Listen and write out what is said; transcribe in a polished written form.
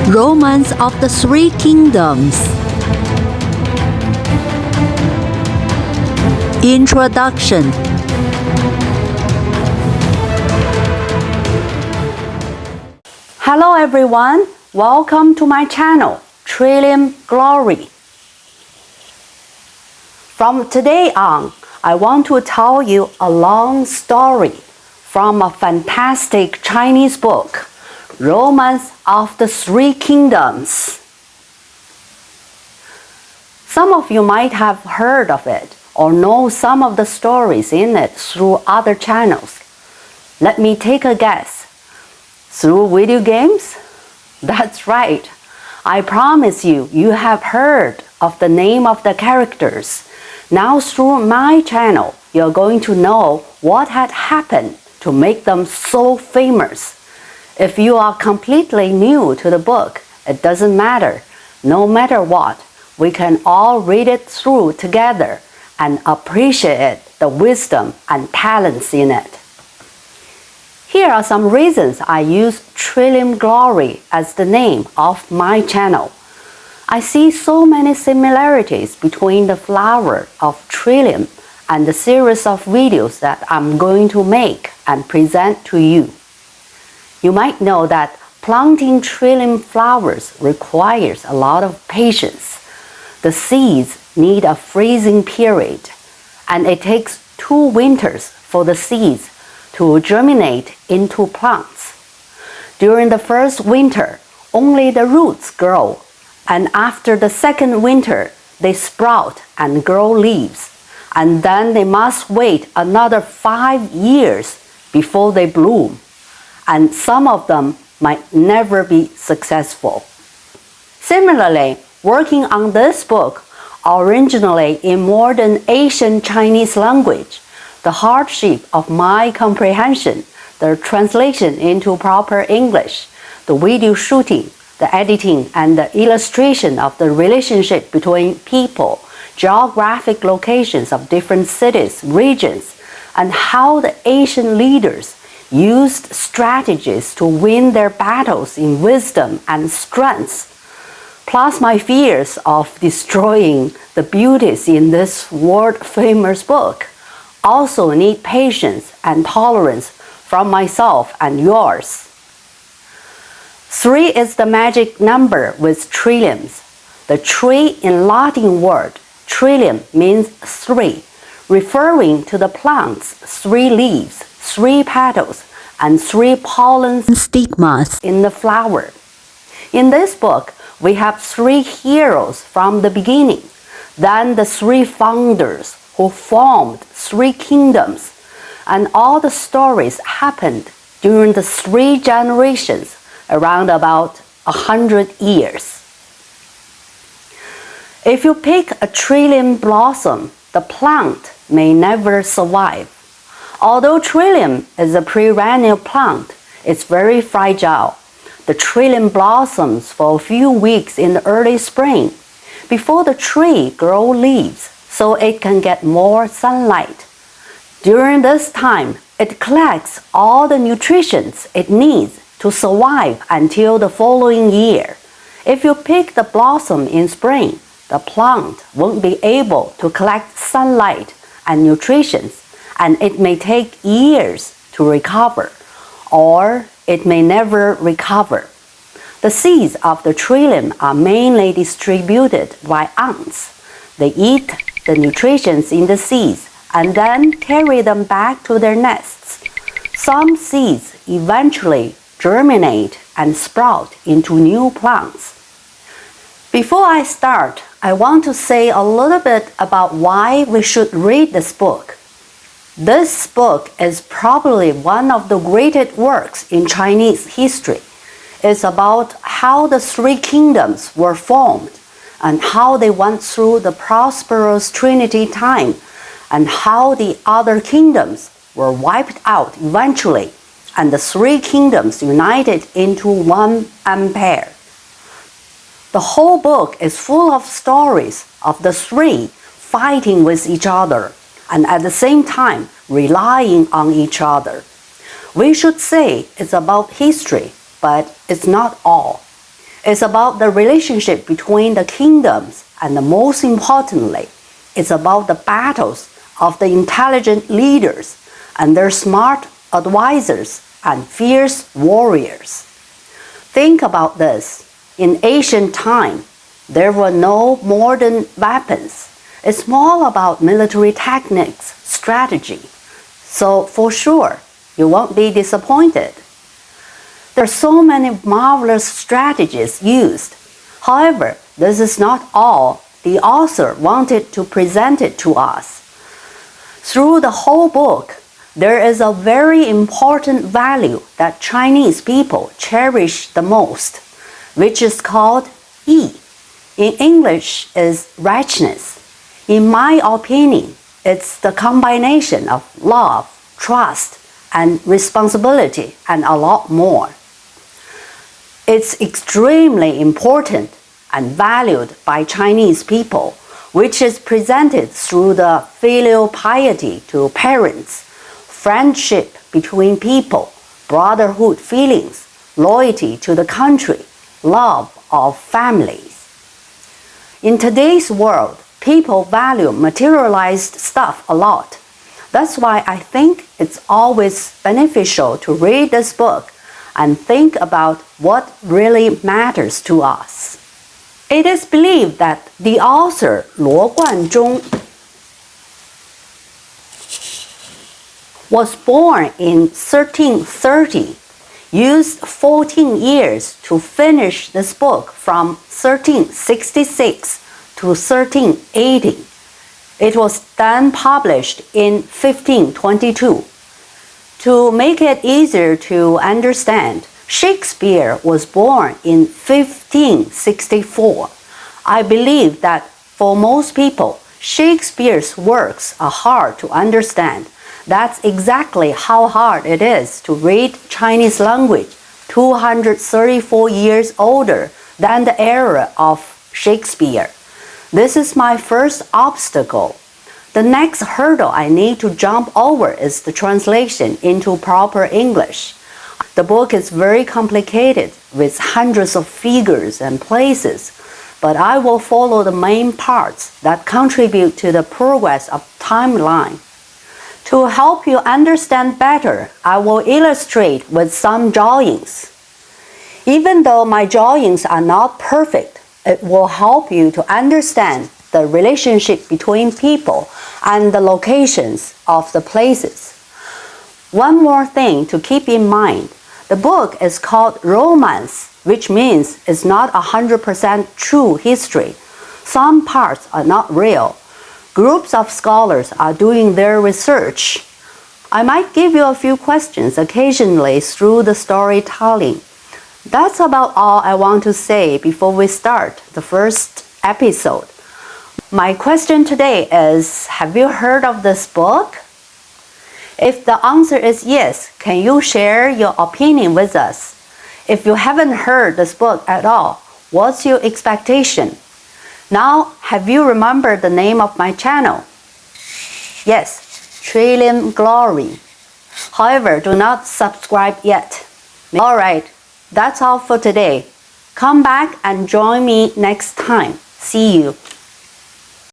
Romance of the Three Kingdoms. Introduction. Hello everyone, welcome to my channel, Trillium Glory. From today on, I want to tell you a long story from a fantastic Chinese book, Romance of the Three Kingdoms. Some of you might have heard of it or know some of the stories in it through other channels. Let me take a guess. Through video games? That's right. I promise you, you have heard of the name of the characters. Now through my channel, you're going to know what had happened to make them so famous. If you are completely new to the book, it doesn't matter. No matter what, we can all read it through together and appreciate the wisdom and talents in it. Here are some reasons I use Trillium Glory as the name of my channel. I see so many similarities between the flower of Trillium and the series of videos that I'm going to make and present to you. You might know that planting trillium flowers requires a lot of patience. The seeds need a freezing period, and it takes 2 winters for the seeds to germinate into plants. During the first winter, only the roots grow, and after the second winter, they sprout and grow leaves, and then they must wait another 5 years before they bloom, and some of them might never be successful. Similarly, working on this book, originally in modern Asian Chinese language, the hardship of my comprehension, the translation into proper English, the video shooting, the editing, and the illustration of the relationship between people, geographic locations of different cities, regions, and how the Asian leaders used strategies to win their battles in wisdom and strength, plus my fears of destroying the beauties in this world-famous book, also need patience and tolerance from myself and yours. 3 is the magic number with trilliums. The tree in Latin word trillium means 3, referring to the plant's 3 leaves, 3 petals, and 3 pollen Stigmas. in the flower. In this book, we have 3 heroes from the beginning, then the 3 founders who formed 3 kingdoms, and all the stories happened during the 3 generations, around about 100 years. If you pick a trillium blossom, the plant may never survive. Although trillium is a perennial plant, it's very fragile. The trillium blossoms for a few weeks in the early spring before the tree grows leaves so it can get more sunlight. During this time, it collects all the nutrition it needs to survive until the following year. If you pick the blossom in spring, the plant won't be able to collect sunlight and nutrition, and it may take years to recover, or it may never recover. The seeds of the trillium are mainly distributed by ants. They eat the nutrition in the seeds and then carry them back to their nests. Some seeds eventually germinate and sprout into new plants. Before I start, I want to say a little bit about why we should read this book. This book is probably one of the greatest works in Chinese history. It's about how the 3 kingdoms were formed and how they went through the prosperous Trinity time and how the other kingdoms were wiped out eventually and the 3 kingdoms united into one empire. The whole book is full of stories of the 3 fighting with each other and at the same time relying on each other. We should say it's about history, but it's not all. It's about the relationship between the kingdoms, and most importantly, it's about the battles of the intelligent leaders and their smart advisors and fierce warriors. Think about this. In ancient time, there were no modern weapons. It's all about military techniques, strategy. So for sure, you won't be disappointed. There are so many marvelous strategies used. However, this is not all the author wanted to present it to us. Through the whole book, there is a very important value that Chinese people cherish the most, which is called Yi. In English is righteousness. In my opinion, it's the combination of love, trust, and responsibility, and a lot more. It's extremely important and valued by Chinese people, which is presented through the filial piety to parents, friendship between people, brotherhood feelings, loyalty to the country, love of families. In today's world, people value materialized stuff a lot. That's why I think it's always beneficial to read this book and think about what really matters to us. It is believed that the author Luo Guanzhong was born in 1330, used 14 years to finish this book from 1366 to 1380. It was then published in 1522. To make it easier to understand, Shakespeare was born in 1564. I believe that for most people, Shakespeare's works are hard to understand. That's exactly how hard it is to read Chinese language 234 years older than the era of Shakespeare. This is my first obstacle. The next hurdle I need to jump over is the translation into proper English. The book is very complicated with hundreds of figures and places, but I will follow the main parts that contribute to the progress of timeline. To help you understand better, I will illustrate with some drawings. Even though my drawings are not perfect, it will help you to understand the relationship between people and the locations of the places. One more thing to keep in mind, the book is called romance, which means it's not 100% true history. Some parts are not real. Groups of scholars are doing their research. I might give you a few questions occasionally through the storytelling. That's about all I want to say before we start the first episode. My question today is, have you heard of this book? If the answer is yes, can you share your opinion with us? If you haven't heard this book at all, what's your expectation? Now, have you remembered the name of my channel? Yes, Trillium Glory. However, do not subscribe yet. Alright, that's all for today. Come back and join me next time. See you.